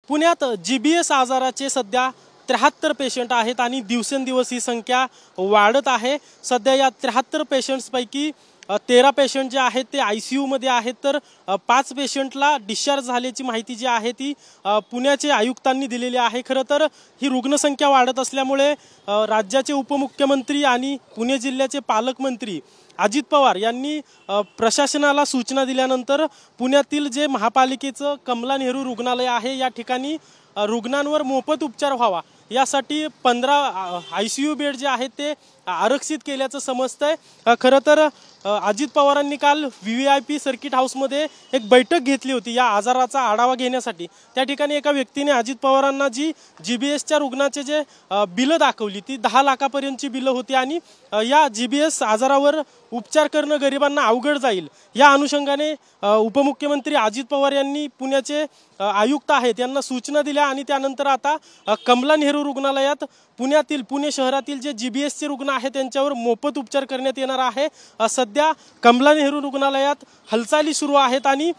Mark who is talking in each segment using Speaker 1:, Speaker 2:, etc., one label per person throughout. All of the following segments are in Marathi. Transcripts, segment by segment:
Speaker 1: पुण्यात GBS आजाराचे सध्या 73 पेशंट आहेत आणि दिवसेंदिवस ही संख्या वाढत आहे। सध्या या 73 पेशंट्सपैकी 13 पेशंट जे आहेत ते ICU मध्ये आहेत, तर 5 पेशंटला डिस्चार्ज झाल्याची माहिती जी आहे ती पुण्याचे आयुक्तांनी दिलेली आहे। खरं तर ही रुग्णसंख्या वाढत असल्यामुळे राज्याचे उपमुख्यमंत्री आणि पुणे जिल्ह्याचे पालकमंत्री अजित पवार यांनी प्रशासनाला सूचना दिल्यानंतर पुण्यातील जे महापालिकेचं कमला नेहरू रुग्णालय आहे या ठिकाणी रुग्णांवर मोफत उपचार व्हावा यासाठी 15 ICU बेड जे आहेत ते आरक्षित केल्याचं समजतंय। खरं तर अजित पवारांनी काल VVIP सर्किट हाऊसमध्ये एक बैठक घेतली होती या आजाराचा आढावा घेण्यासाठी। त्या ठिकाणी एका व्यक्तीने अजित पवारांना जी GBSच्या रुग्णाचे जे बिलं दाखवली ती 10 लाखापर्यंतची बिलं होती आणि या GBS आजारावर उपचार करणं गरिबांना अवघड जाईल या अनुषंगाने उपमुख्यमंत्री अजित पवार यांनी पुण्याचे आयुक्त आहेत यांना सूचना दिल्या आणि त्यानंतर आता कमला नेहरू रुग्णालयात पुणे शहरातील जे GBSचे रुग्ण आहेत त्यांच्यावर मोफत उपचार करण्यात येणार आहे। सध्या कमला नेहरू रुग्णालयात हालचाली सुरू आहेत आणि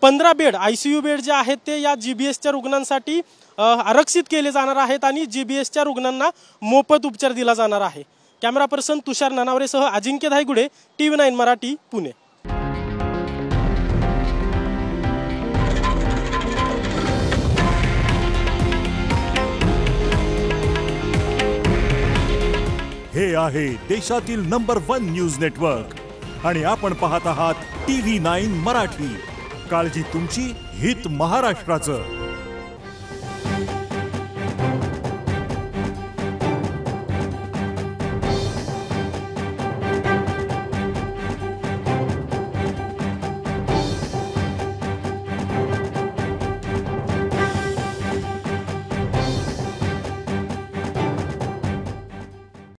Speaker 1: 15 बेड ICU बेड जे आहेत ते या GBSच्या रुग्णांसाठी आरक्षित केले जाणार आहेत आणि GBSच्या रुग्णांना मोफत उपचार दिला जाणार आहे। कॅमेरा पर्सन तुषार नानावरेसह अजिंक्य धायगुडे, TV9 मराठी, पुणे।
Speaker 2: हे आहे देशातील नंबर 1 न्यूज नेटवर्क आणि आपण पाहत आहात TV9 मराठी। काळजी तुमची, हित महाराष्ट्राचं।